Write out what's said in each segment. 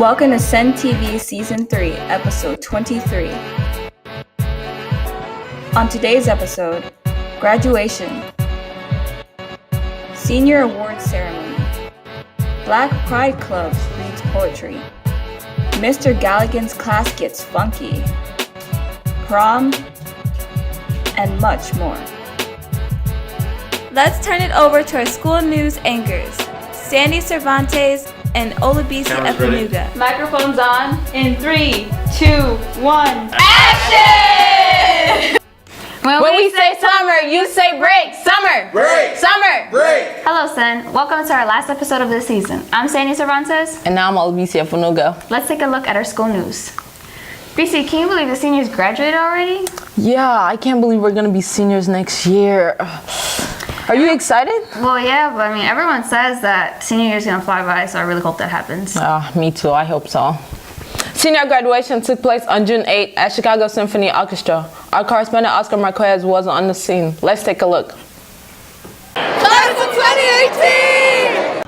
Welcome to Senn TV Season 3, Episode 23. On today's episode, graduation, senior awards ceremony, Black Pride Club reads poetry, Mr. Galligan's class gets funky, prom, and much more. Let's turn it over to our school news anchors, Sandy Cervantes and Olabisi Efanuga. Microphones on in 3, 2, 1. Action! When we say summer, you say break. Summer. Break. Summer. Break. Hello, Senn. Welcome to our last episode of this season. I'm Sandy Cervantes. And now I'm Olabisi Efanuga. Let's take a look at our school news. BC, can you believe the seniors graduated already? Yeah, I can't believe we're gonna be seniors next year. Are you excited? Well, yeah, but I mean, everyone says that senior year is gonna fly by, so I really hope that happens. Me too, I hope so. Senior graduation took place on June 8th at Chicago Symphony Orchestra. Our correspondent Oscar Marquez was on the scene. Let's take a look. Class of 2018!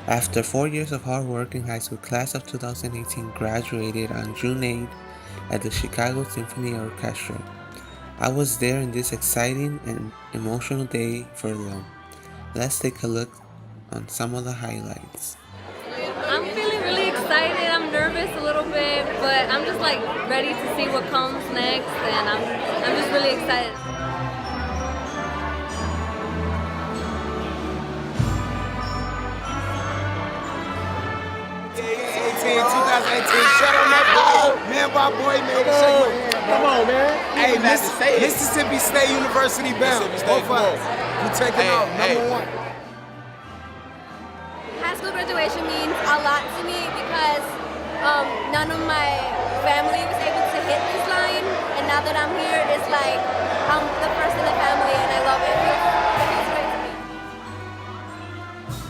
After 4 years of hard work in high school, class of 2018 graduated on June 8th at the Chicago Symphony Orchestra. I was there in this exciting and emotional day for them. Let's take a look on some of the highlights. I'm feeling really excited. I'm nervous a little bit, but I'm just like ready to see what comes next, and I'm just really excited. Shut on that boy. Man, my boy made it. Shake your hand. Come on, man. Hey, Mississippi State University bound. Both of us. We taking off. Number one. High school graduation means a lot to me because none of my family was able to hit this line, and now that I'm here, it's like I'm the first in the family, and I love it. It feels great to me.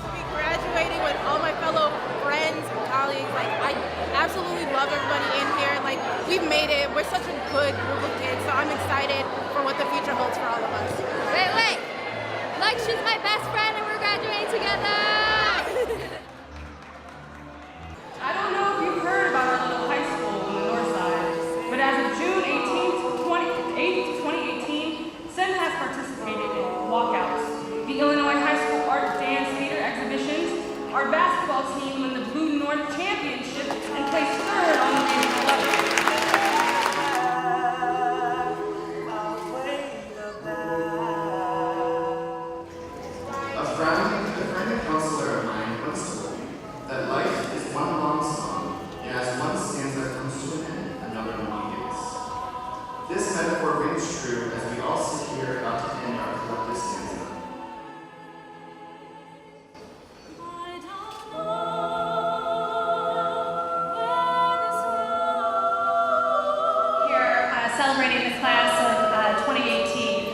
I'll be graduating with all my fellow friends and colleagues. Like, I absolutely love everybody in here. Like, we've made it. We're such a good group of kids, so I'm excited for what the future holds for all of us. Wait. Like, she's my best friend, and we're graduating together. I don't know if you've heard about our little high school on the north side, but as of June 18th, 2018, Senn has participated in walkouts, the Illinois High School Art, Dance, Theater exhibitions. Our basketball team won the Blue North Championship and placed third on the regional level. A friend and counselor of mine once told me that life is one long song, and as one stanza comes to an end, another one begins. This metaphor rings true as we all sit here about to end our collective stanza. Celebrating the class of 2018.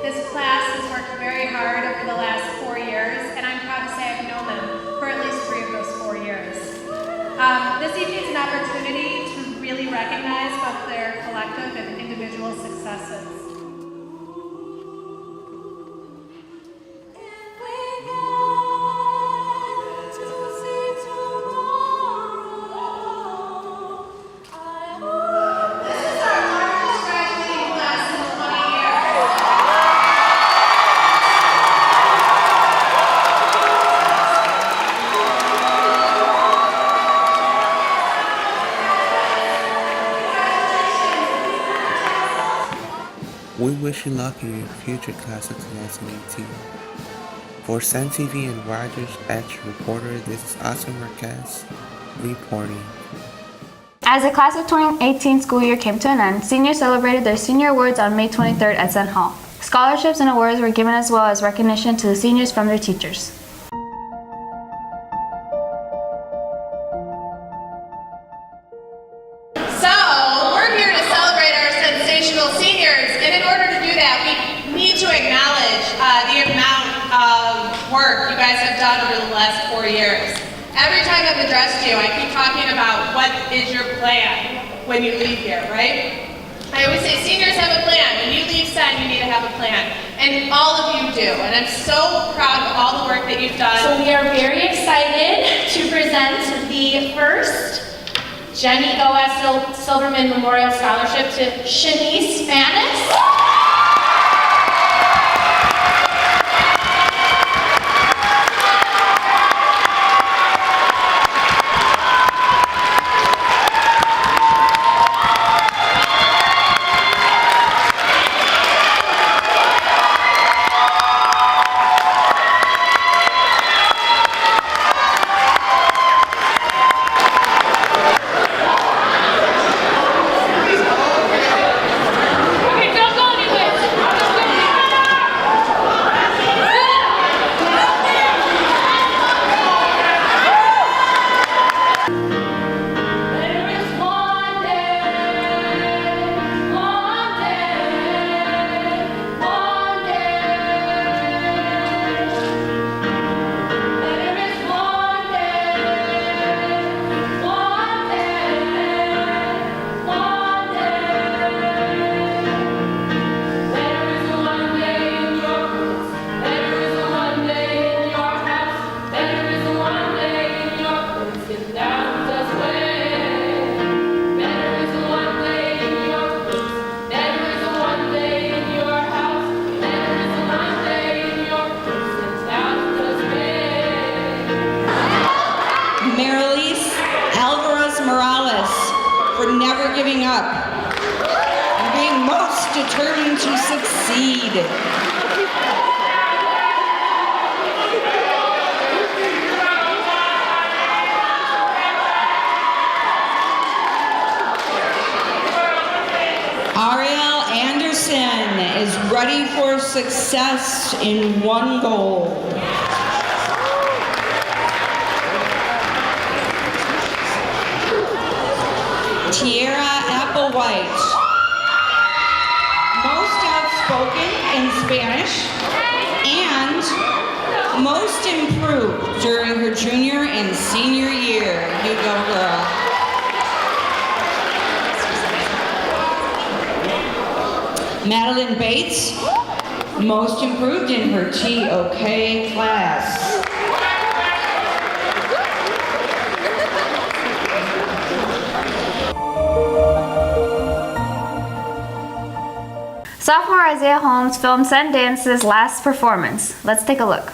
This class has worked very hard over the last 4 years, and I'm proud to say I've known them for at least 3 of those 4 years. This evening is an opportunity to really recognize both their collective and individual successes. We wish you luck in your future class of 2018. For Senn TV and Rogers Edge reporter, this is Oscar Marquez reporting. As the class of 2018 school year came to an end, seniors celebrated their senior awards on May 23rd at Senn Hall. Scholarships and awards were given as well as recognition to the seniors from their teachers. So, we're here to celebrate our sensational seniors, and in order to do that, we need to acknowledge the amount of work you guys have done over the last 4 years. Every time I've addressed you, I keep talking about what is your plan when you leave here, right? I always say seniors have a plan. When you leave Senn, you need to have a plan. And and all of you do. And I'm so proud of all the work that you've done. So we are very excited to present the first Jenny O.S. Silverman Memorial Scholarship to Shanice Fanis. For never giving up and being most determined to succeed. Ariel Anderson is ready for success in one goal. Tierra Applewhite, most outspoken in Spanish and most improved during her junior and senior year. You go, girl. Madeline Bates, most improved in her TOK class. Sophomore Isaiah Holmes filmed Senn Dance's last performance. Let's take a look.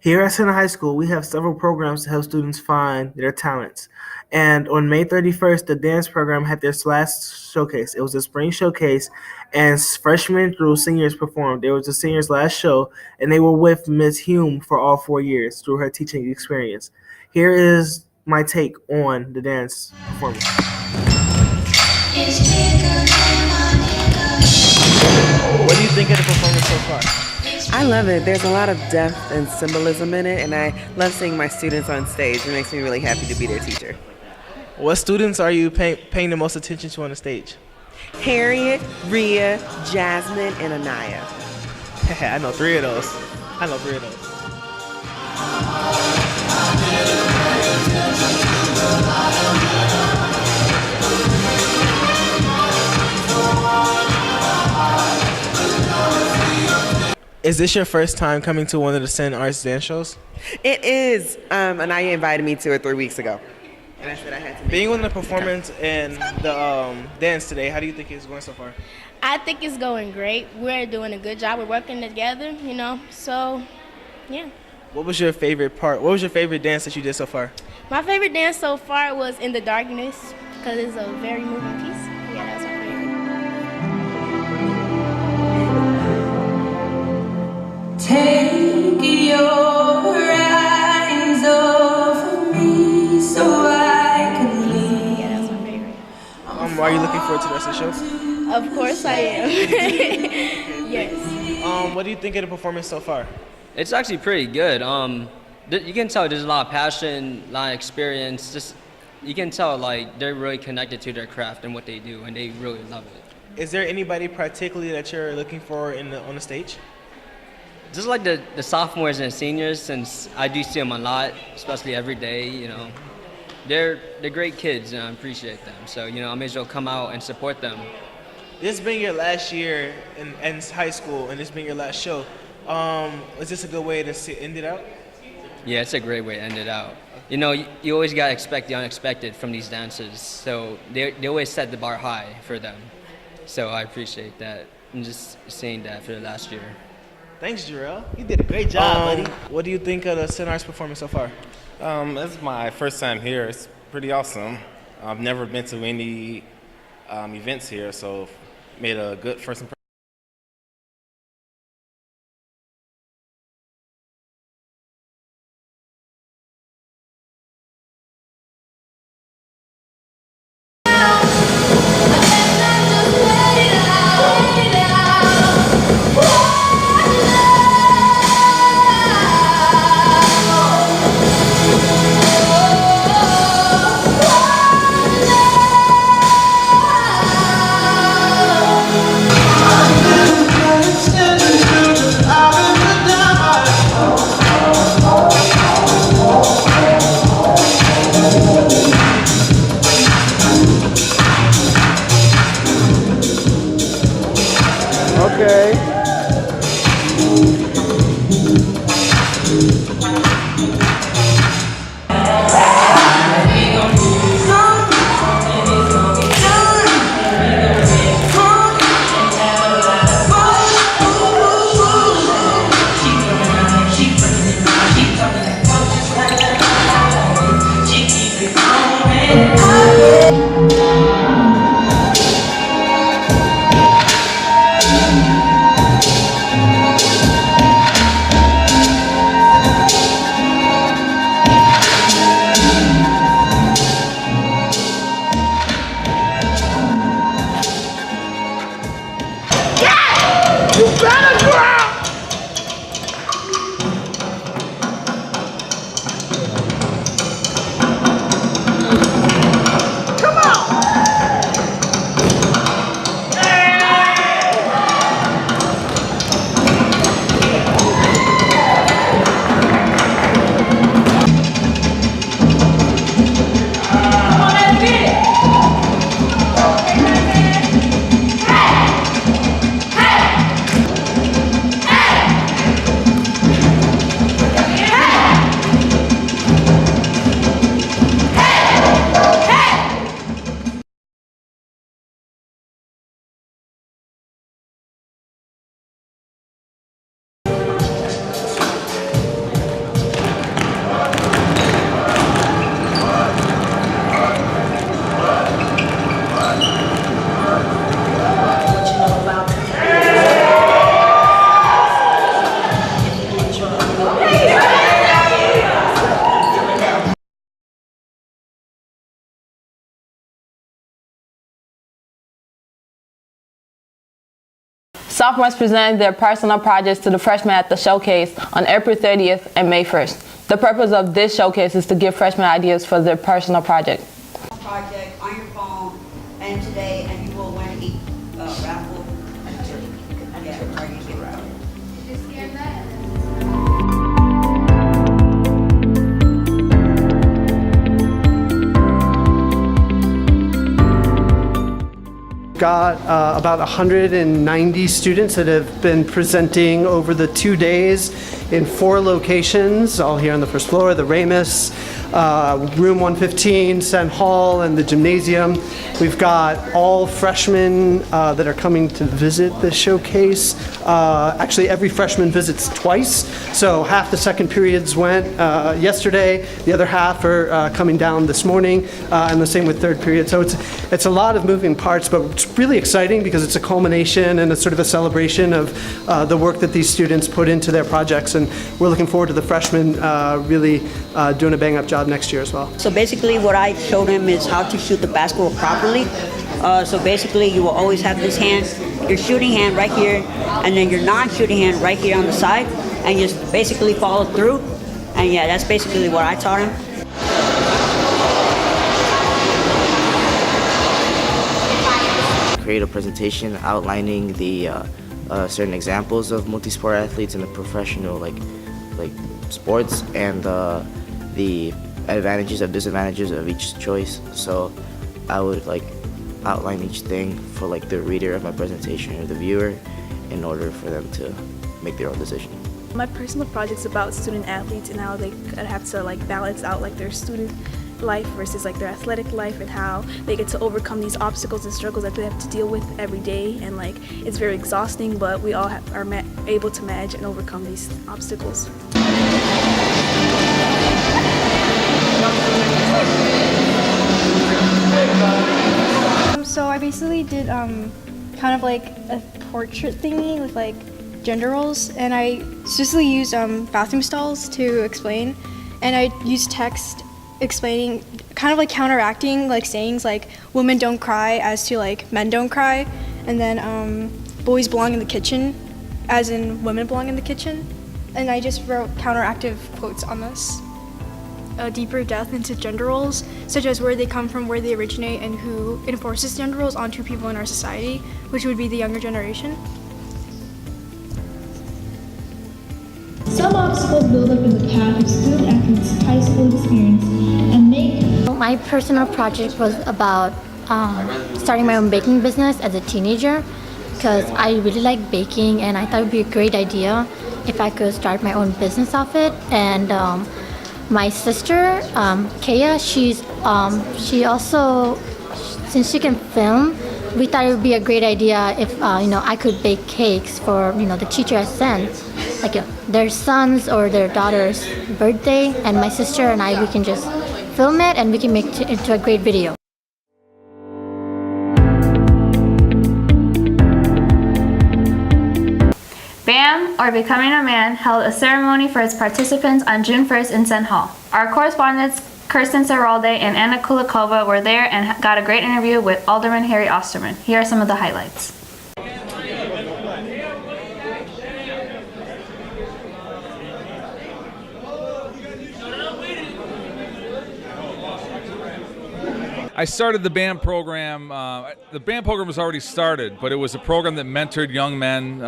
Here at Senn High School, we have several programs to help students find their talents. And on May 31st, the dance program had their last showcase. It was a spring showcase, and freshmen through seniors performed. It was the seniors' last show, and they were with Ms. Hume for all 4 years through her teaching experience. Here is my take on the dance performance. What do you think of the performance so far? I love it. There's a lot of depth and symbolism in it, and I love seeing my students on stage. It makes me really happy to be their teacher. What students are you paying the most attention to on the stage? Harriet, Rhea, Jasmine, and Anaya. I know three of those. Is this your first time coming to one of the Senn Arts dance shows? It is. Anaya invited me to it 3 weeks ago. And I said I had to. Being on the performance and the dance today, how do you think it's going so far? I think it's going great. We're doing a good job. We're working together, you know, so, yeah. What was your favorite part? What was your favorite dance that you did so far? My favorite dance so far was In the Darkness, because it's a very moving piece. Yeah, that's my favorite. Take your eyes off me so I can leave. Yeah, that's my favorite. Are you looking forward to the rest of the show? Of course I am. Yes. What do you think of the performance so far? It's actually pretty good. You can tell there's a lot of passion, a lot of experience. Just you can tell like they're really connected to their craft and what they do, and they really love it. Is there anybody particularly that you're looking for on the stage? Just like the sophomores and seniors, since I do see them a lot, especially every day, you know. They're great kids, and I appreciate them. So, you know, I may as well come out and support them. This being your last year in high school, and this being your last show, is this a good way to end it out? Yeah, it's a great way to end it out. You know, you always gotta expect the unexpected from these dancers, so they always set the bar high for them. So I appreciate that. I'm just saying that for the last year. Thanks, Jarrell. You did a great job, buddy. What do you think of the SENN's performance so far? This is my first time here. It's pretty awesome. I've never been to any events here, so made a good first impression. Sophomores presented their personal projects to the freshmen at the showcase on April 30th and May 1st. The purpose of this showcase is to give freshmen ideas for their personal project. Project on your phone and today, and you will win a raffle. Yeah, or you get raffle. Just scan that. Got about 190 students that have been presenting over the 2 days in 4 locations, all here on the first floor, the Ramus, room 115, Senn Hall, and the gymnasium. We've got all freshmen that are coming to visit the showcase. Actually, every freshman visits twice, so half the second periods went yesterday, the other half are coming down this morning, and the same with third period. So it's a lot of moving parts, but it's really exciting because it's a culmination and a sort of a celebration of the work that these students put into their projects, and we're looking forward to the freshmen really doing a bang-up job next year as well. So basically what I showed him is how to shoot the basketball properly. So basically you will always have this hand, your shooting hand right here, and then your non-shooting hand right here on the side, and just basically follow through. And yeah, that's basically what I taught him. Create a presentation outlining the certain examples of multi-sport athletes in the professional like sports and the advantages and disadvantages of each choice. So I would outline each thing for like the reader of my presentation or the viewer in order for them to make their own decision. My personal project's about student athletes and how they have to like balance out like their student life versus like their athletic life, and how they get to overcome these obstacles and struggles that they have to deal with every day. And like it's very exhausting, but we all are able to manage and overcome these obstacles. So I basically did kind of like a portrait thingy with like gender roles, and I specifically used bathroom stalls to explain, and I used text explaining, kind of like counteracting like sayings like women don't cry as to like men don't cry, and then boys belong in the kitchen as in women belong in the kitchen, and I just wrote counteractive quotes on this. A deeper depth into gender roles, such as where they come from, where they originate, and who enforces gender roles onto people in our society, which would be the younger generation. Some obstacles build up in the path of student athletes' high school experience and make... My personal project was about starting my own baking business as a teenager, because I really like baking and I thought it would be a great idea if I could start my own business off it. And my sister, Kaya, she also, since she can film, we thought it would be a great idea if I could bake cakes for the teacher at Senn, like their son's or their daughter's birthday, and my sister and I, we can just film it and we can make it into a great video. BAM, or Becoming a Man, held a ceremony for its participants on June 1st in Senn Hall. Our correspondents Kirsten Saralde and Anna Kulikova were there and got a great interview with Alderman Harry Osterman. Here are some of the highlights. I started the band program. The band program was already started, but it was a program that mentored young men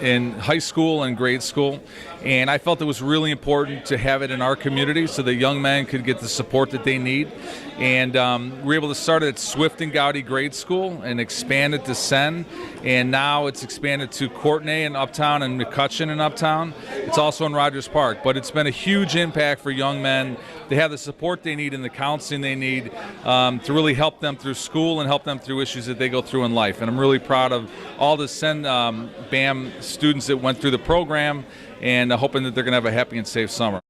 in high school and grade school. And I felt it was really important to have it in our community so that young men could get the support that they need. And we were able to start it at Swift and Gowdy Grade School and expand it to Senn. And now it's expanded to Courtenay in Uptown and McCutcheon in Uptown. It's also in Rogers Park. But it's been a huge impact for young men. They have the support they need and the counseling they need to really help them through school and help them through issues that they go through in life. And I'm really proud of all the Senn BAM students that went through the program, and hoping that they're going to have a happy and safe summer.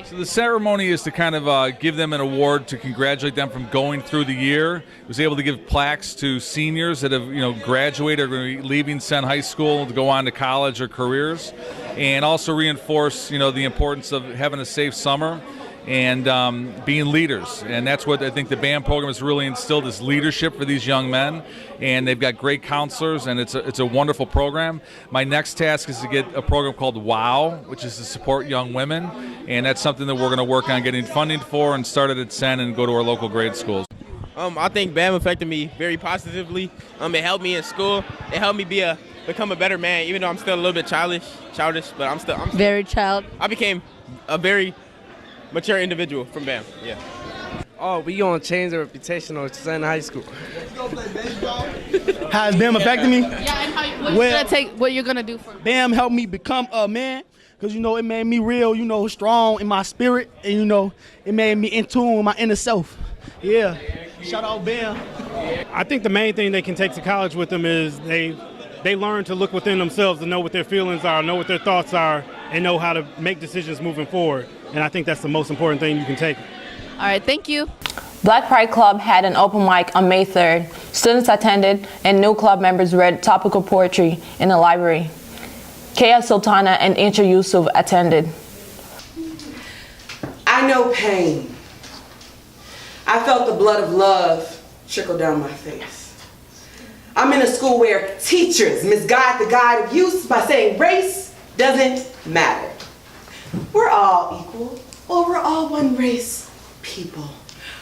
So the ceremony is to kind of give them an award to congratulate them from going through the year. I was able to give plaques to seniors that have graduated or going to be leaving Senn High School to go on to college or careers, and also reinforce the importance of having a safe summer and being leaders. And that's what I think the BAM program has really instilled, is leadership for these young men. And they've got great counselors, and it's a wonderful program. My next task is to get a program called WOW, which is to support young women. And that's something that we're going to work on getting funding for and start it at Senn and go to our local grade schools. I think BAM affected me very positively. It helped me in school. It helped me become a better man, even though I'm still a little bit childish, but I'm still very child. I became a very mature individual from BAM. Yeah. Oh, we gonna change the reputation of Senn High School. How has BAM affected me? Yeah, and what you're gonna do for me? BAM helped me become a man, because it made me real, strong in my spirit, and it made me in tune with my inner self. Yeah. Shout out BAM. I think the main thing they can take to college with them is they learn to look within themselves, to know what their feelings are, know what their thoughts are, and know how to make decisions moving forward. And I think that's the most important thing you can take. All right, thank you. Black Pride Club had an open mic on May 3rd. Students attended and new club members read topical poetry in the library. Kaya Sultana and Incha Yusuf attended. I know pain. I felt the blood of love trickle down my face. I'm in a school where teachers misguide the guide of youth by saying race doesn't matter. We're all equal, or we're all one race, people.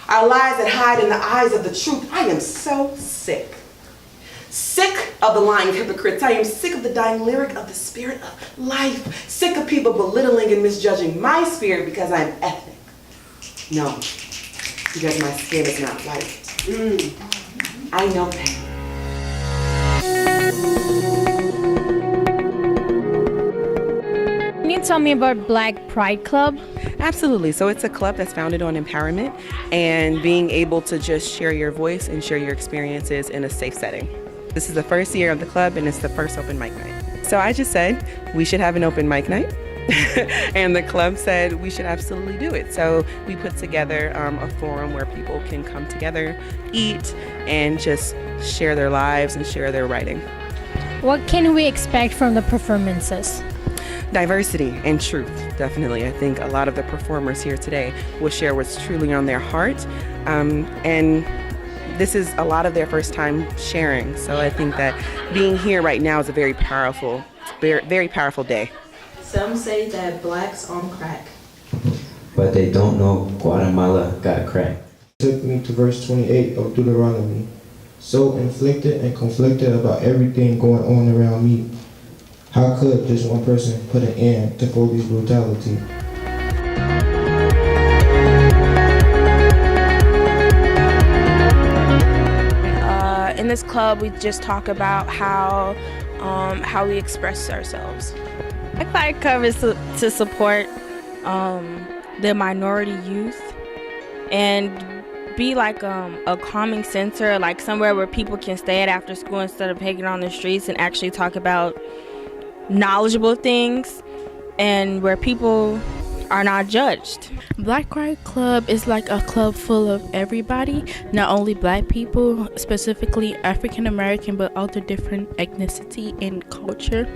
Our lies that hide in the eyes of the truth. I am so sick. Sick of the lying hypocrites. I am sick of the dying lyric of the spirit of life. Sick of people belittling and misjudging my spirit because I'm ethnic. No, because my skin is not white. I know pain. Can you tell me about Black Pride Club? Absolutely. So it's a club that's founded on empowerment and being able to just share your voice and share your experiences in a safe setting. This is the first year of the club and it's the first open mic night. So I just said we should have an open mic night. And the club said we should absolutely do it. So we put together a forum where people can come together, eat, and just share their lives and share their writing. What can we expect from the performances? Diversity and truth, definitely. I think a lot of the performers here today will share what's truly on their heart. And this is a lot of their first time sharing. So I think that being here right now is a very powerful day. Some say that blacks on crack, but they don't know Guatemala got crack. Took me to verse 28 of Deuteronomy. So inflicted and conflicted about everything going on around me. How could just one person put an end to police brutality? In this club, we just talk about how we express ourselves. Black Pride Club is to support the minority youth and be like a calming center, like somewhere where people can stay at after school instead of hanging on the streets, and actually talk about knowledgeable things and where people are not judged. Black Pride Club is like a club full of everybody, not only black people, specifically African American, but other different ethnicity and culture.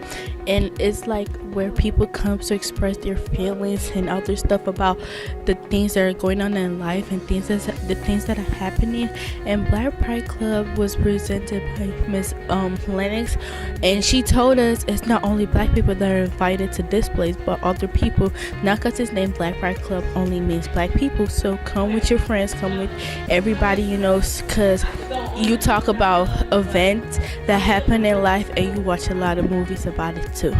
And it's like where people come to express their feelings and other stuff about the things that are going on in life and the things that are happening. And Black Pride Club was presented by Miss Lennox, and she told us it's not only black people that are invited to this place, but other people. Not because it's named Black Pride Club only means black people. So come with your friends, come with everybody you know, because you talk about events that happen in life and you watch a lot of movies about it too.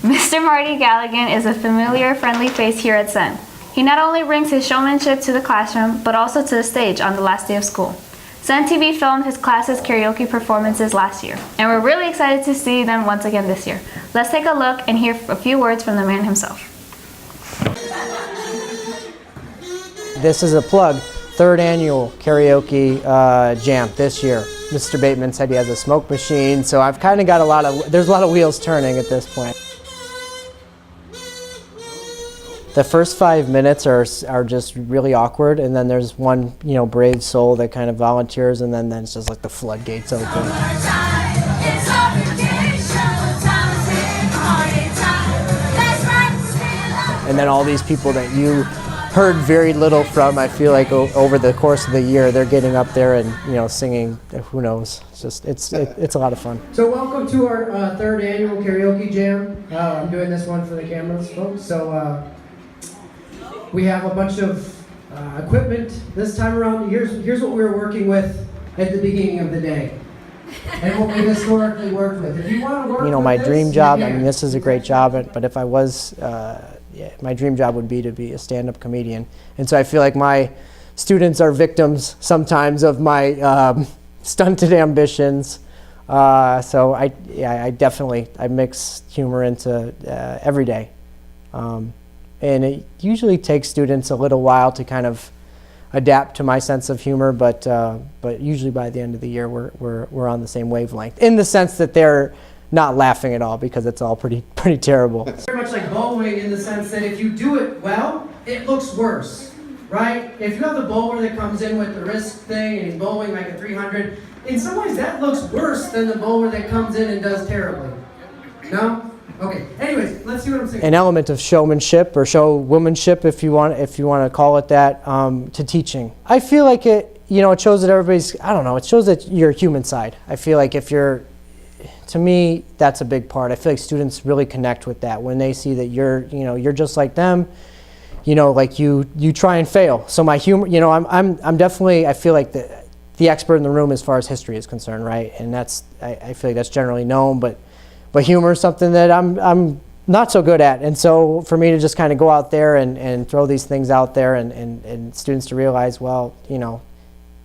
Mr. Marty Galligan is a familiar, friendly face here at Senn. He not only brings his showmanship to the classroom, but also to the stage on the last day of school. Senn TV filmed his class's karaoke performances last year, and we're really excited to see them once again this year. Let's take a look and hear a few words from the man himself. This is a plug, 3rd annual karaoke jam this year. Mr. Bateman said he has a smoke machine, so I've kind of got there's a lot of wheels turning at this point. The first 5 minutes are just really awkward, and then there's one, brave soul that kind of volunteers, and then it's just like the floodgates open. And then all these people that you heard very little from, I feel like over the course of the year, they're getting up there and singing. Who knows? It's a lot of fun. So welcome to our 3rd annual karaoke jam. I'm doing this one for the cameras, folks. So we have a bunch of equipment this time around. Here's what we were working with at the beginning of the day, and what we historically worked with. If you want to work with my this, dream job. I mean, this is a great job, but if I was, my dream job would be to be a stand-up comedian. And so I feel like my students are victims sometimes of my stunted ambitions. So I definitely mix humor into every day. And it usually takes students a little while to kind of adapt to my sense of humor, but usually by the end of the year we're on the same wavelength, in the sense that they're not laughing at all, because it's all pretty terrible. It's very much like bowling, in the sense that if you do it well, it looks worse, right? If you have the bowler that comes in with the wrist thing and he's bowling like a 300, in some ways that looks worse than the bowler that comes in and does terribly. No? Okay. Anyways, let's see what I'm saying. An element of showmanship or showwomanship, if you want to call it that, to teaching. I feel like it shows that it shows that your human side. I feel like to me, that's a big part. I feel like students really connect with that when they see that you're just like them. Like you try and fail. So my humor, I'm definitely, I feel like the expert in the room as far as history is concerned, right? And I feel like that's generally known, but humor is something that I'm not so good at. And so for me to just kind of go out there and throw these things out there and students to realize, well, you know,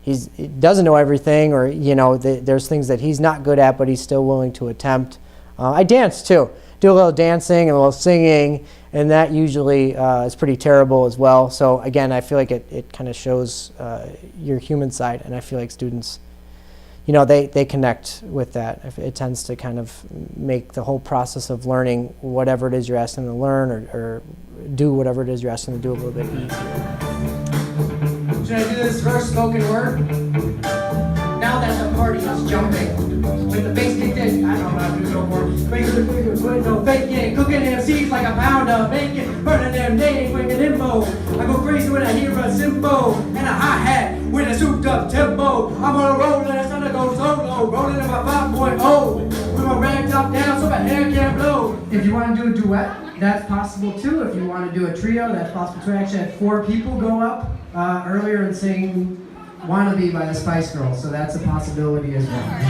he doesn't know everything, or, you know, there's things that he's not good at, but he's still willing to attempt. I dance too. Do a little dancing and a little singing, and that usually is pretty terrible as well. So again, I feel like it kind of shows your human side, and I feel like students, you know, they connect with that. It tends to kind of make the whole process of learning whatever it is you're asking them to learn, or do whatever it is you're asking them to do a little bit easier. Should I do this first spoken word? Now that the party is jumping, with the bass kicked in, I don't know how to do no more. Bacon, putting no bacon, cooking them seeds like a pound of bacon, burning them names, wicked info. I go crazy when I hear a cymbal and a hi-hat with a souped up tempo. I'm on a roll and it's gonna go solo, rolling in my 5.0 with my rag top down so my hair can't blow. If you want to do a duet, that's possible too. If you want to do a trio, that's possible too. I actually had 4 people go up earlier and sing Wannabe by the Spice Girls, so that's a possibility as well.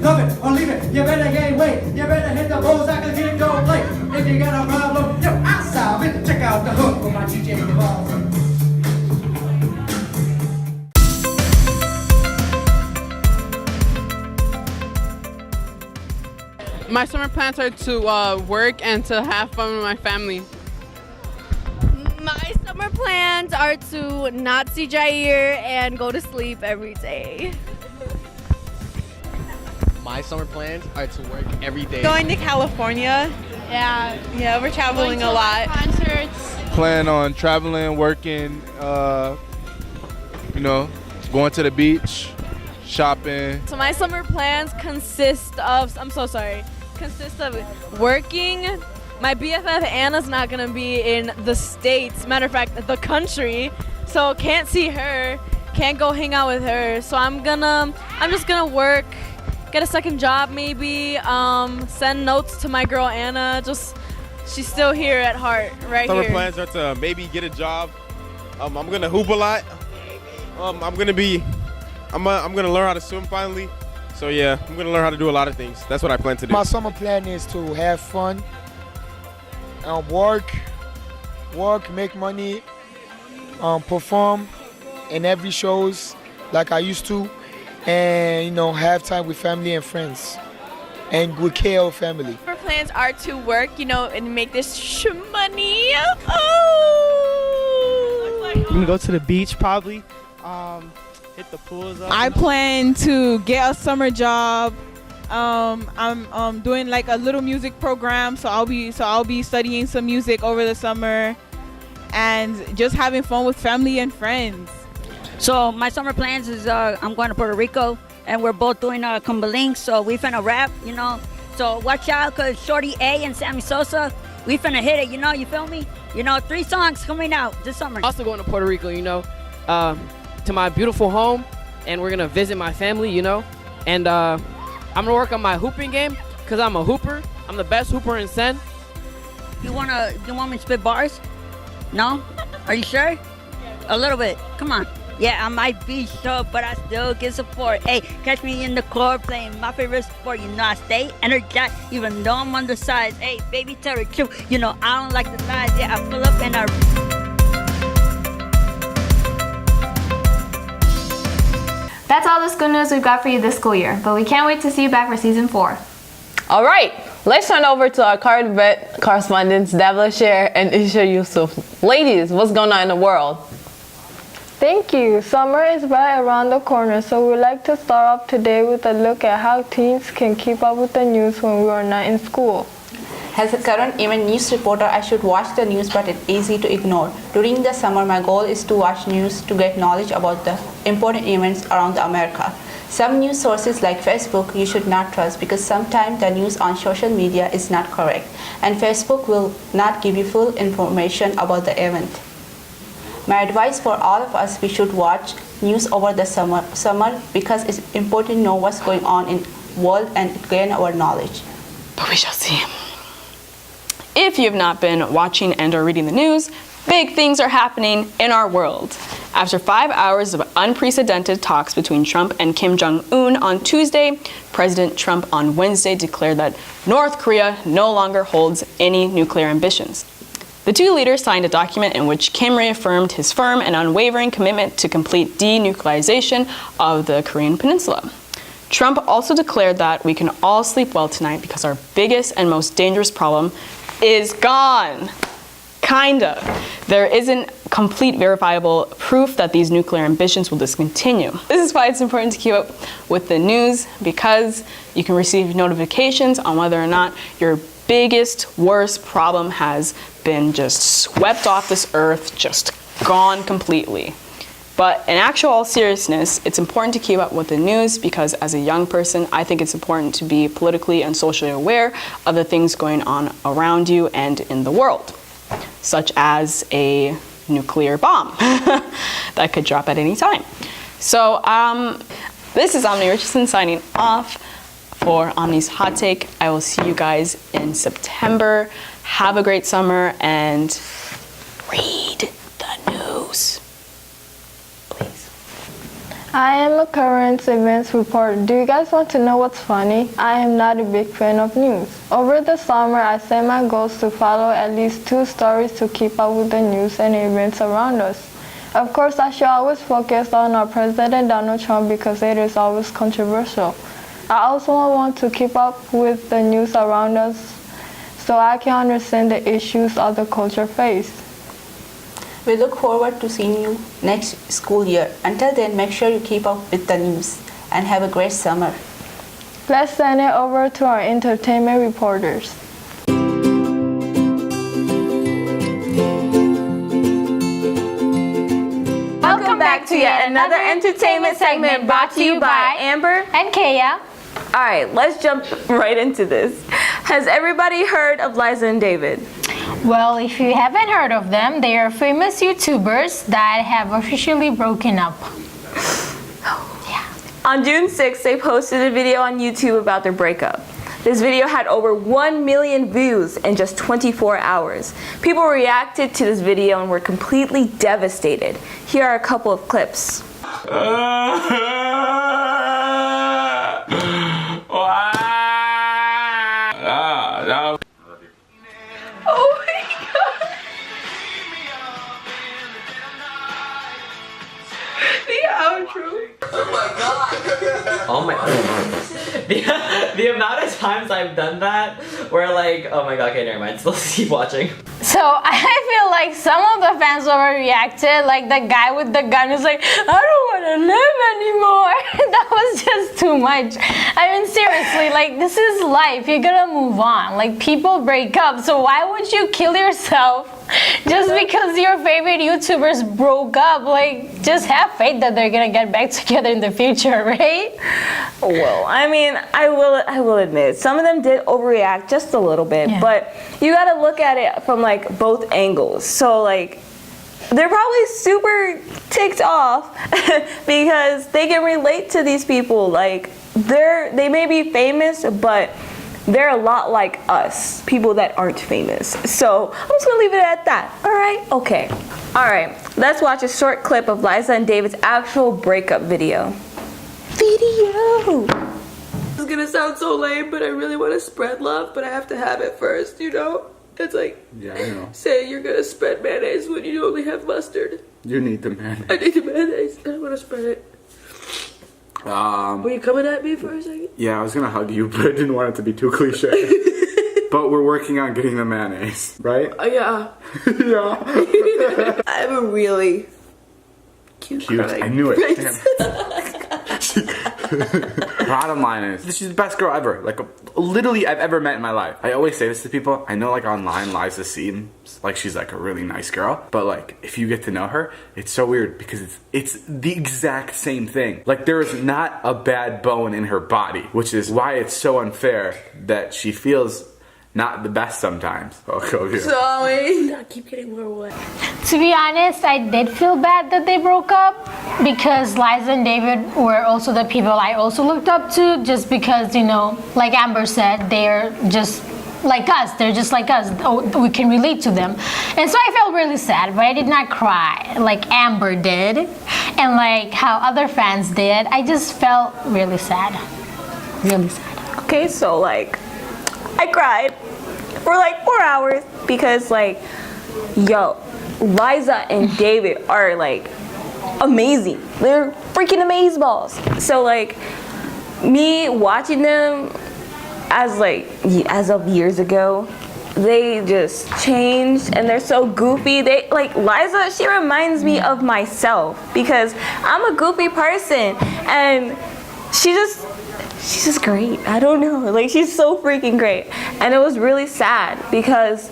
Love it or leave it, you better gain weight, you better hit the bullseye cause you don't play. If you got a problem, yo, I solve it. Check out the hook for my DJ balls. My summer plans are to work and to have fun with my family. My summer plans are to not see Jair and go to sleep every day. My summer plans are to work every day. Going to California. Yeah, we're traveling a lot. Concerts. Plan on traveling, working, you know, going to the beach, shopping. So my summer plans consist of working. My BFF Anna's not gonna be in the States, matter of fact, the country, so can't see her, can't go hang out with her. So I'm just gonna work, get a second job maybe, send notes to my girl Anna, she's still here at heart, right Summer here. plans are to maybe get a job. I'm gonna hoop a lot. I'm gonna learn how to swim finally. So yeah, I'm gonna learn how to do a lot of things. That's what I plan to do. My summer plan is to have fun, work, make money, perform in every shows like I used to, and you know, have time with family and friends, and with care of family. Our plans are to work, you know, and make this money. I'm gonna go to the beach probably. Hit the pools up. I plan to get a summer job. I'm doing like a little music program, so I'll be studying some music over the summer, and just having fun with family and friends. So my summer plans is I'm going to Puerto Rico, and we're both doing Cumberland, so we finna rap, you know. So watch out, cause Shorty A and Sammy Sosa, we finna hit it, you know. You feel me? You know, 3 songs coming out this summer. Also going to Puerto Rico, you know, to my beautiful home, and we're gonna visit my family, you know, and I'm gonna work on my hooping game, cause I'm a hooper. I'm the best hooper in Senn. You want me to spit bars? No? Are you sure? A little bit. Come on. Yeah, I might be short, but I still get support. Hey, catch me in the court playing my favorite sport. You know, I stay energized, even though I'm undersized. Hey, baby, tell the truth. You know, I don't like the lies. Yeah, I pull up and I... That's all the school news we've got for you this school year, but we can't wait to see you back for season 4. All right, let's turn over to our current event correspondents, Davla Sher and Isha Yusuf. Ladies, what's going on in the world? Thank you. Summer is right around the corner, so we'd like to start off today with a look at how teens can keep up with the news when we are not in school. As a current event news reporter, I should watch the news, but it's easy to ignore. During the summer, my goal is to watch news to get knowledge about the important events around America. Some news sources like Facebook you should not trust because sometimes the news on social media is not correct, and Facebook will not give you full information about the event. My advice for all of us, we should watch news over the summer because it's important to know what's going on in the world and gain our knowledge. but we shall see. If you have not been watching and or reading the news, big things are happening in our world. After 5 hours of unprecedented talks between Trump and Kim Jong-un on Tuesday, President Trump on Wednesday declared that North Korea no longer holds any nuclear ambitions. The two leaders signed a document in which Kim reaffirmed his firm and unwavering commitment to complete denuclearization of the Korean Peninsula. Trump also declared that we can all sleep well tonight because our biggest and most dangerous problem is gone. Kinda. There isn't complete verifiable proof that these nuclear ambitions will discontinue. This is why it's important to keep up with the news, because you can receive notifications on whether or not your biggest, worst problem has been just swept off this earth, just gone completely. But in actual seriousness, it's important to keep up with the news because as a young person, I think it's important to be politically and socially aware of the things going on around you and in the world, such as a nuclear bomb that could drop at any time. So this is Omni Richardson signing off for Omni's Hot Take. I will see you guys in September. Have a great summer and read the news. I am a current events reporter. Do you guys want to know what's funny? I am not a big fan of news. Over the summer, I set my goals to follow at least 2 stories to keep up with the news and events around us. Of course, I should always focus on our President Donald Trump because it is always controversial. I also want to keep up with the news around us so I can understand the issues of the culture face. We look forward to seeing you next school year. Until then, make sure you keep up with the news and have a great summer. Let's send it over to our entertainment reporters. Welcome back to yet another entertainment segment brought to you by Amber and Kaya. Alright, let's jump right into this. Has everybody heard of Liza and David? Well, if you haven't heard of them, they are famous YouTubers that have officially broken up. On June 6th, they posted a video on YouTube about their breakup. This video had over 1 million views in just 24 hours. People reacted to this video and were completely devastated. Here are a couple of clips. Oh my god! The outro. Oh my god! Oh my the amount of times I've done that where like, oh my god, okay, never mind. Let's keep watching. So I feel like some of the fans overreacted, like the guy with the gun is like, I don't want to live anymore. That was just too much. I mean, seriously, like this is life. You're gonna move on. Like people break up, so why would you kill yourself just because your favorite YouTubers broke up? Like just have faith that they're gonna get back together in the future, right? Well, I mean, I will admit, some of them did overreact just a little bit, but you gotta look at it from like both angles. So like, they're probably super ticked off because they can relate to these people. Like, they may be famous, but they're a lot like us, people that aren't famous. So I'm just gonna leave it at that. All right? Okay. All right. Let's watch a short clip of Liza and David's actual breakup video. This is gonna sound so lame, but I really want to spread love, but I have to have it first, you know? It's like, yeah, I know. Say you're gonna spread mayonnaise when you only have mustard. You need the mayonnaise. I need the mayonnaise. I want to spread it. Were you coming at me for a second? Yeah, I was gonna hug you, but I didn't want it to be too cliche. But we're working on getting the mayonnaise, right? Yeah. Yeah. I have a really cute. I knew it. Damn. Bottom line is, she's the best girl ever. Like, literally I've ever met in my life. I always say this to people. I know, like, online Liza seems like she's like a really nice girl, but like if you get to know her, it's so weird because it's the exact same thing. Like, there is not a bad bone in her body, which is why it's so unfair that she feels not the best sometimes. Okay. Sorry. I keep getting more wet. To be honest, I did feel bad that they broke up because Liza and David were also the people I also looked up to, just because, you know, like Amber said, they're just like us. They're just like us. Oh, we can relate to them. And so I felt really sad, but I did not cry like Amber did and like how other fans did. I just felt really sad. Really sad. Okay, so like I cried for like 4 hours because like, yo, Liza and David are like amazing. They're freaking amazeballs. So like me watching them as of years ago, they just changed and they're so goofy. They like Liza, she reminds me of myself because I'm a goofy person and she's just great. I don't know, like she's so freaking great. And it was really sad because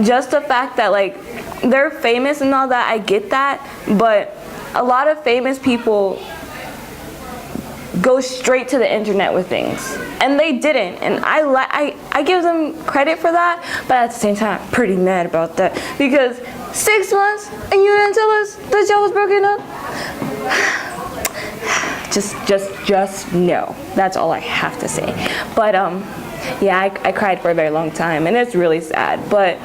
just the fact that like they're famous and all that, I get that, but a lot of famous people go straight to the internet with things, and they didn't, and I give them credit for that, but at the same time I'm pretty mad about that because 6 months and you didn't tell us that y'all was broken up. just no. That's all I have to say. But yeah, I cried for a very long time, and it's really sad, but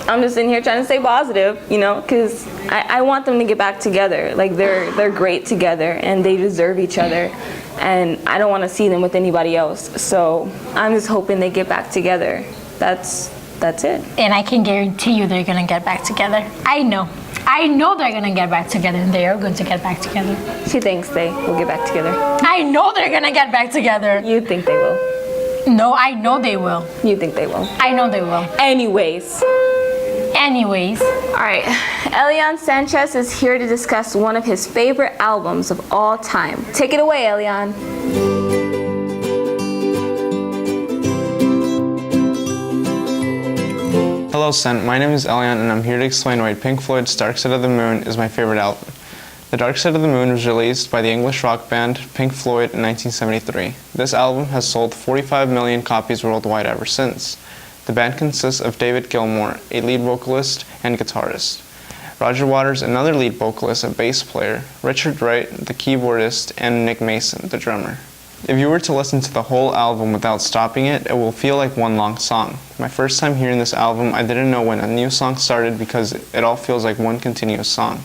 I'm just in here trying to stay positive, you know, because I want them to get back together. Like they're great together and they deserve each other, and I don't want to see them with anybody else. So I'm just hoping they get back together. That's it. And I can guarantee you they're gonna get back together. I know they're gonna get back together, and they are going to get back together. She thinks they will get back together. I know they're gonna get back together. You think they will? No, I know they will. You think they will? I know they will. Anyways. All right, Elian Sanchez is here to discuss one of his favorite albums of all time. Take it away, Elian. Hello, Senn. My name is Elian, and I'm here to explain why Pink Floyd's Dark Side of the Moon is my favorite album. The Dark Side of the Moon was released by the English rock band Pink Floyd in 1973. This album has sold 45 million copies worldwide ever since. The band consists of David Gilmour, a lead vocalist and guitarist, Roger Waters, another lead vocalist and bass player, Richard Wright, the keyboardist, and Nick Mason, the drummer. If you were to listen to the whole album without stopping it, it will feel like one long song. My first time hearing this album, I didn't know when a new song started because it all feels like one continuous song.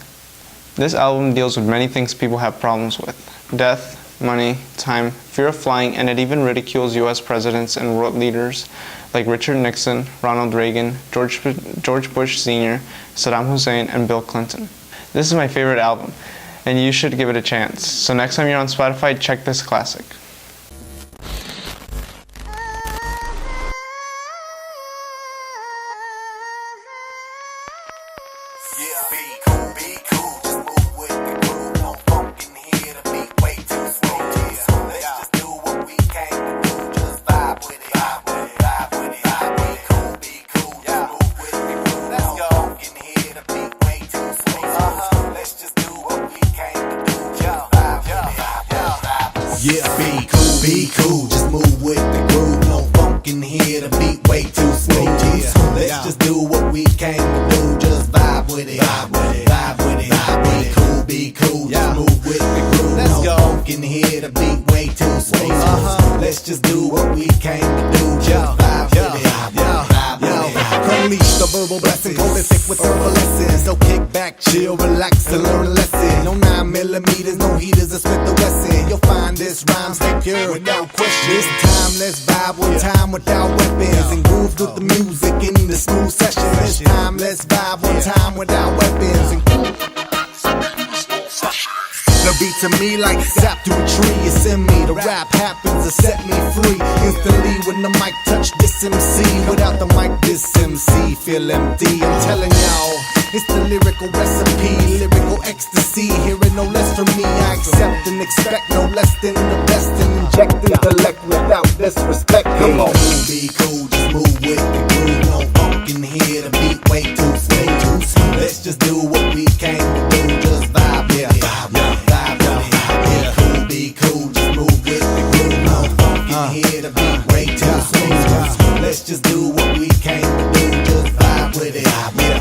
This album deals with many things people have problems with: death, money, time, fear of flying, and it even ridicules US presidents and world leaders like Richard Nixon, Ronald Reagan, George Bush Sr., Saddam Hussein, and Bill Clinton. This is my favorite album, and you should give it a chance. So next time you're on Spotify, check this classic. Be cool, just move with the groove. No funk in here, the beat way too smooth. Let's just do what we came to do. Just vibe with it, vibe with it. Be cool, just move with the groove. No funk in here, the beat way too smooth. Let's just do what we came to do. Just vibe with it, vibe with it. Unleash the verbal blessing, cold and thick with herbal lessons. So kick back, chill, relax, and learn a lesson. No 9mm, no heaters, to Smith the Wesson. You'll find this rhyme stay pure without question. This time, let's vibe one time without weapons and groove with the music in the smooth session. This time, let's vibe one time without weapons and the beat to me like sap to a tree. It's in me. The rap happens to set me free instantly when the mic touch this MC. Without the mic, this MC feel empty. I'm telling y'all, it's the lyrical recipe, lyrical ecstasy. Hearing no less from me, I accept and expect no less than the best and inject intellect without disrespect. Come on, be cool, just move with the groove. No funk in here, the beat way too smooth. Let's just do what we came to do. Just vibe with it, vibe with it. Be cool, just move with the groove. No funk in here, the beat way too smooth. Let's just do what we came to do. Just vibe with it, vibe with it.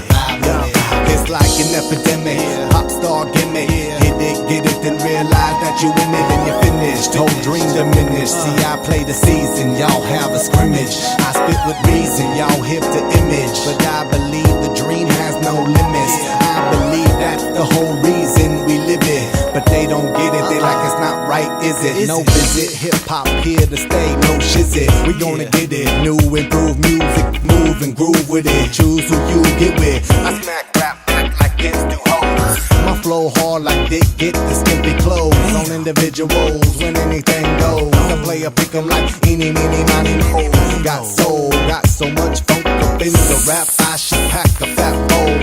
It's like an epidemic. Pops star gimmick. Hit it, get it, then realize that you in it and you're finished. Whole dream diminished. See, I play the season, y'all have a scrimmage. I spit with reason, y'all hip to image. But I believe the dream has no limits. I believe that's the whole reason we live it. But they don't get it, they like it's not right, is it? No visit, hip-hop here to stay, no shizit. We gonna get it, new improved music, move and groove with it. Choose who you get with. I smack rap back like this do hoes. My flow hard like Dick, get the skimpy clothes on individuals when anything goes. I play a pick 'em like eeny, meeny, miny, mo. Got soul, got so much funk up in the rap, I should pack a fat bowl.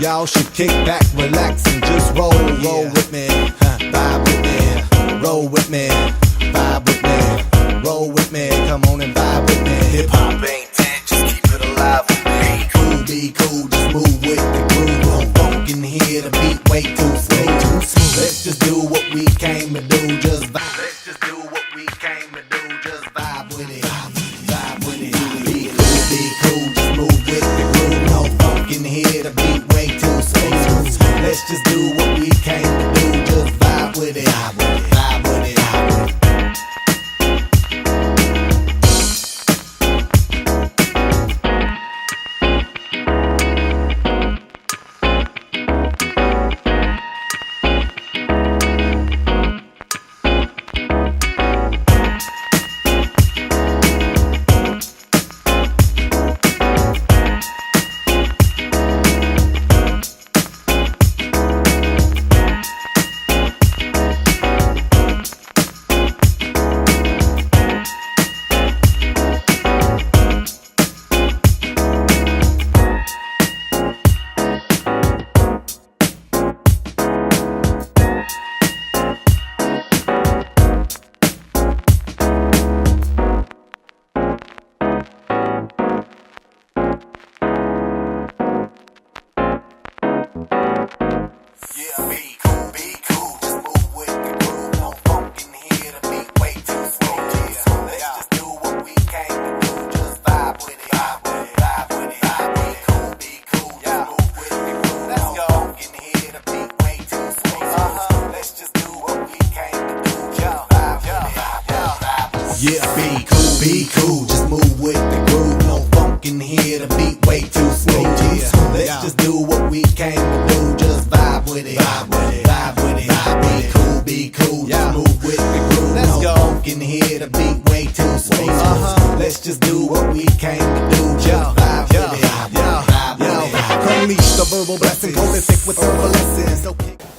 Y'all should kick back, relax, and just roll with me, vibe with me, roll with me, vibe with me, roll with me, come on and vibe with me. Hip hop ain't dead, just keep it alive with me. Be cool, just move with the groove. No funk in here, the beat way too smooth. Let's just do what we came to do, just vibe. Let's just do what we came to do, just vibe with it, vibe with it. Be cool, just move with the groove. No funk in here, the beat way too smooth. Let's just do what we came to do, just vibe with it, vibe with it, vibe with it. Be cool, just move with the groove. No funk in here, the beat way too smooth. Let's just do what we came to do, just vibe with it, vibe with it, vibe with it. Be cool, just move with the groove. No funk in here, the beat way too smooth. Let's just do what we came to do, just vibe with it, vibe with it. Unleash the verbal blessing, prolific with herbal lessons.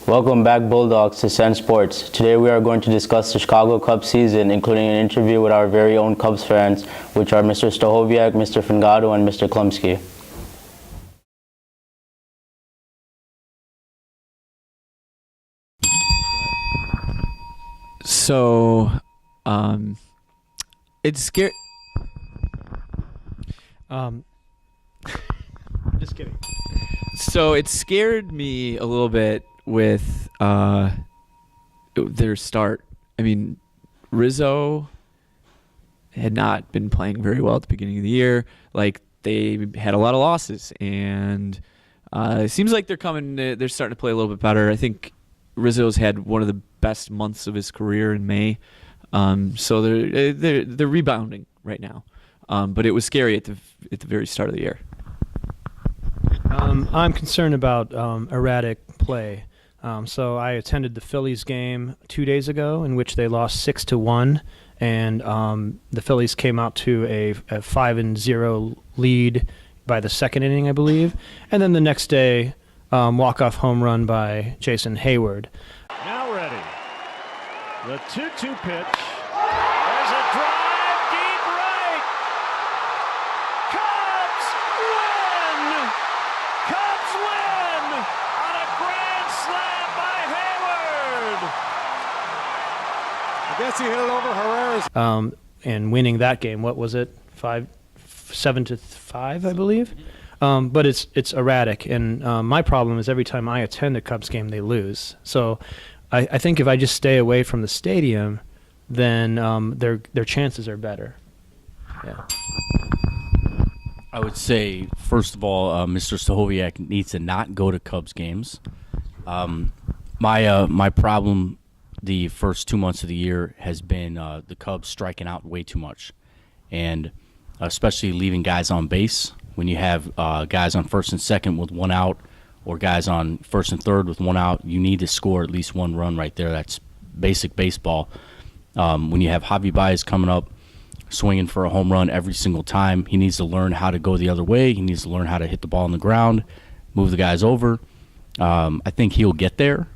Welcome back, Bulldogs, to Senn Sports. Today we are going to discuss the Chicago Cubs season, including an interview with our very own Cubs fans, which are Mr. Stachowiak, Mr. Fingado, and Mr. Klumsky. So, it's scary. Just kidding. So it scared me a little bit with their start. I mean, Rizzo had not been playing very well at the beginning of the year. Like, they had a lot of losses, and it seems like they're starting to play a little bit better. I think Rizzo's had one of the best months of his career in May, so they're rebounding right now. But it was scary at the very start of the year. I'm concerned about erratic play. So I attended the Phillies game 2 days ago, in which they lost 6-1, and the Phillies came out to a 5-0 lead by the second inning, I believe, and then the next day, walk-off home run by Jason Hayward. Now ready. The 2-2 pitch. There's a drive deep right. Cubs win! Cubs win on a grand slam by Hayward. I guess he hit it over Herrera's. And winning that game, what was it? 7-5, I believe. But it's erratic, and my problem is every time I attend a Cubs game, they lose. So I think if I just stay away from the stadium, then their chances are better. Yeah. I would say, first of all, Mr. Stachowiak needs to not go to Cubs games. My problem the first 2 months of the year has been the Cubs striking out way too much, and especially leaving guys on base. When you have guys on first and second with one out, or guys on first and third with one out, you need to score at least one run right there. That's basic baseball. When you have Javi Baez coming up, swinging for a home run every single time, he needs to learn how to go the other way. He needs to learn how to hit the ball on the ground, move the guys over. I think he'll get there,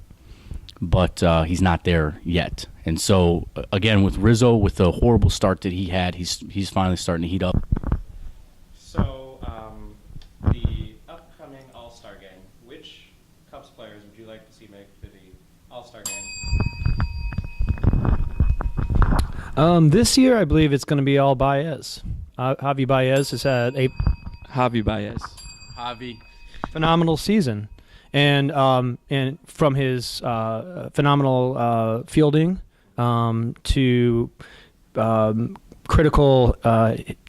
but he's not there yet. And so, again, with Rizzo, with the horrible start that he had, he's finally starting to heat up. So, the upcoming All-Star game, which Cubs players would you like to see make the All-Star game? This year, I believe it's going to be all Baez. Javi Baez has had a phenomenal season, and from his phenomenal fielding to critical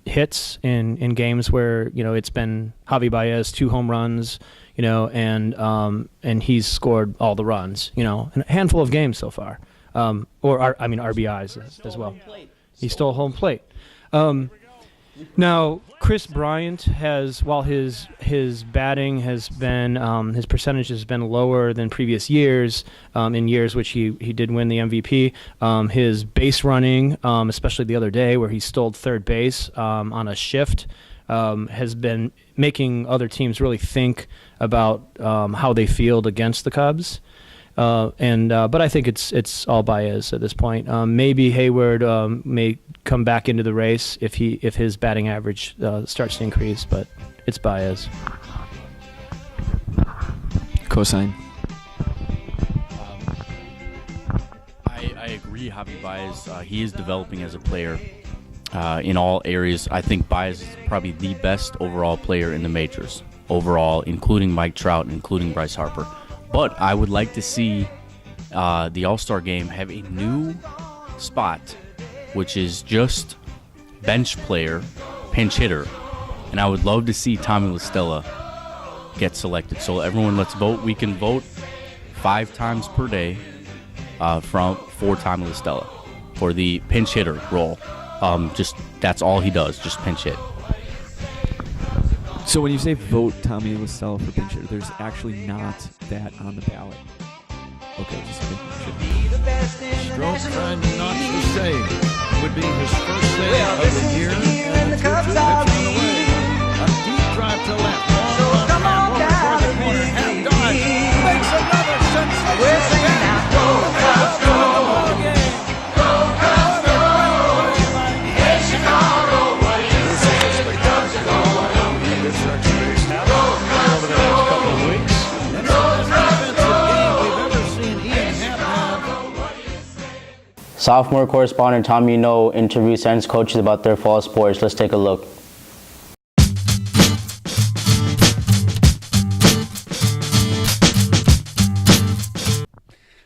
hits in games where it's been Javi Baez 2 home runs, and he's scored all the runs, in a handful of games so far. RBIs as well. He stole home plate. Now, Chris Bryant has, while his batting has been, his percentage has been lower than previous years, in years which he did win the MVP, his base running, especially the other day where he stole third base on a shift, has been making other teams really think about how they field against the Cubs. But I think it's all Baez at this point. Maybe Hayward may come back into the race if his batting average starts to increase, but it's Baez. Cosign. I agree, Javi Baez. He is developing as a player in all areas. I think Baez is probably the best overall player in the majors, overall, including Mike Trout, including Bryce Harper. But I would like to see the All-Star game have a new spot, which is just bench player, pinch hitter. And I would love to see Tommy LaStella get selected. So everyone, let's vote. We can vote 5 times per day for Tommy LaStella for the pinch hitter role. That's all he does, just pinch hit. So when you say vote Tommy LaStella for pinch hitter, there's actually not that on the ballot. Okay, just making sure. Stroke trying to notch the save would be his first save of the year, and the 2-2 pitch on the way. A deep drive to left. Long run over toward the corner. Half dodge. Makes another sensational catch. Go Cubs, go! Go Cubs, go! In Chicago, what do you say? The Cubs are going. Good stretch of base now. Over the next couple of weeks. And it's the best defensive game we've ever seen Ian have. Sophomore correspondent Tommy No interviews Senn's coaches about their fall sports. Let's take a look.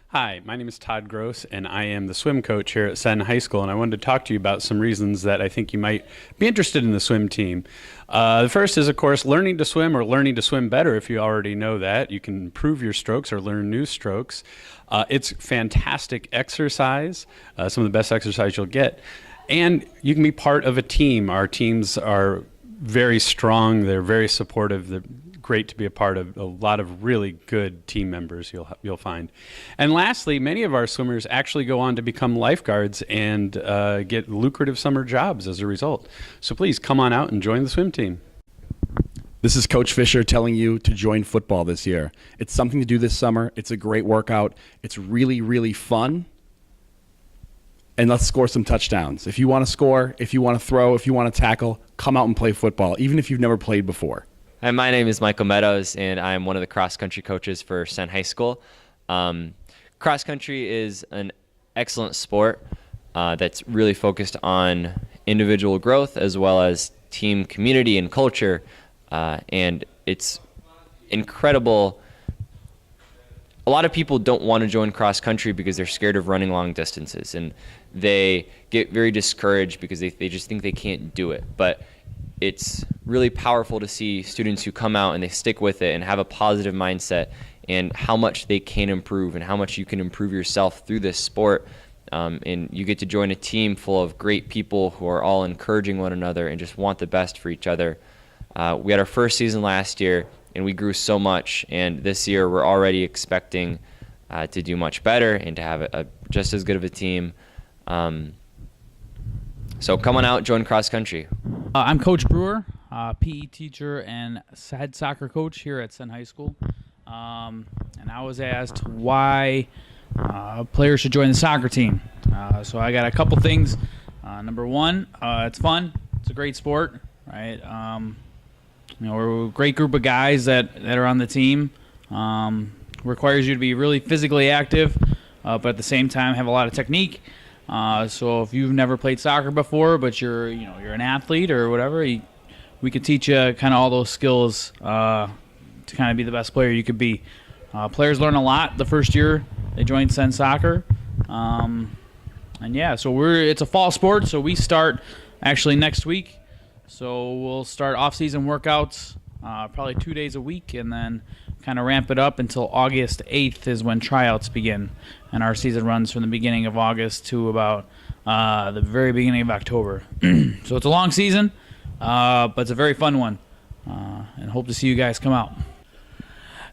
Hi, my name is Todd Gross, and I am the swim coach here at Senn High School, and I wanted to talk to you about some reasons that I think you might be interested in the swim team. The first is, of course, learning to swim or learning to swim better. If you already know that, you can improve your strokes or learn new strokes. It's fantastic exercise, some of the best exercise you'll get, and you can be part of a team. Our teams are very strong. They're very supportive. They're great to be a part of. A lot of really good team members you'll find. And lastly, many of our swimmers actually go on to become lifeguards and get lucrative summer jobs as a result. So please come on out and join the swim team. This is Coach Fisher telling you to join football this year. It's something to do this summer. It's a great workout. It's really, really fun. And let's score some touchdowns. If you want to score, if you want to throw, if you want to tackle, come out and play football, even if you've never played before. Hi, my name is Michael Meadows, and I'm one of the cross-country coaches for Senn High School. Cross-country is an excellent sport that's really focused on individual growth as well as team community and culture, and it's incredible. A lot of people don't want to join cross-country because they're scared of running long distances, and they get very discouraged because they just think they can't do it. But it's really powerful to see students who come out and they stick with it and have a positive mindset and how much they can improve and how much you can improve yourself through this sport. And you get to join a team full of great people who are all encouraging one another and just want the best for each other. We had our first season last year, and we grew so much. And this year, we're already expecting to do much better and to have just as good of a team. So come on out, join cross country. I'm Coach Brewer, PE teacher and head soccer coach here at Senn High School. And I was asked why players should join the soccer team. So I got a couple things. Number one, it's fun. It's a great sport, right? We're a great group of guys that are on the team. Requires you to be really physically active, but at the same time have a lot of technique. So if you've never played soccer before, but you're an athlete or whatever, we could teach you kind of all those skills to kind of be the best player you could be. Players learn a lot the first year they join Senn Soccer. And yeah, so it's a fall sport, so we start actually next week. So we'll start off-season workouts probably 2 days a week, and then kind of ramp it up until August 8th is when tryouts begin. And our season runs from the beginning of August to about the very beginning of October. So it's a long season, but it's a very fun one. And hope to see you guys come out.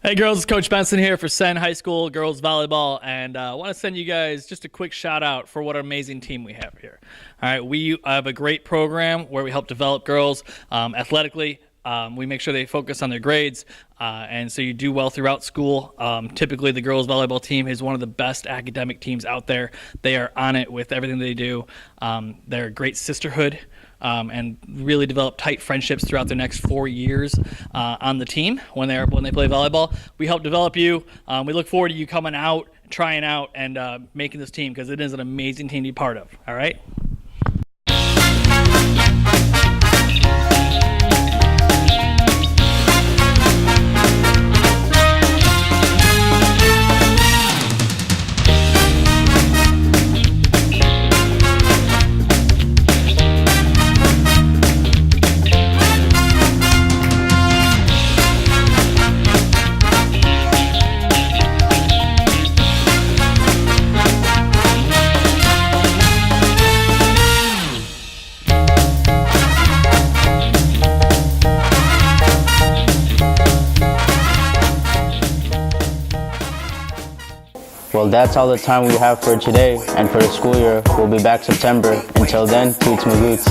Hey girls, it's Coach Benson here for Senn High School Girls Volleyball, and I want to send you guys just a quick shout out for what an amazing team we have here. All right, we have a great program where we help develop girls athletically. We make sure they focus on their grades, and so you do well throughout school. Typically, the girls volleyball team is one of the best academic teams out there. They are on it with everything they do. They're a great sisterhood. And really develop tight friendships throughout the next 4 years on the team when they play volleyball. We help develop you. We look forward to you coming out, trying out, and making this team because it is an amazing team to be part of. All right? Well, that's all the time we have for today and for the school year. We'll be back September. Until then, toots my boots.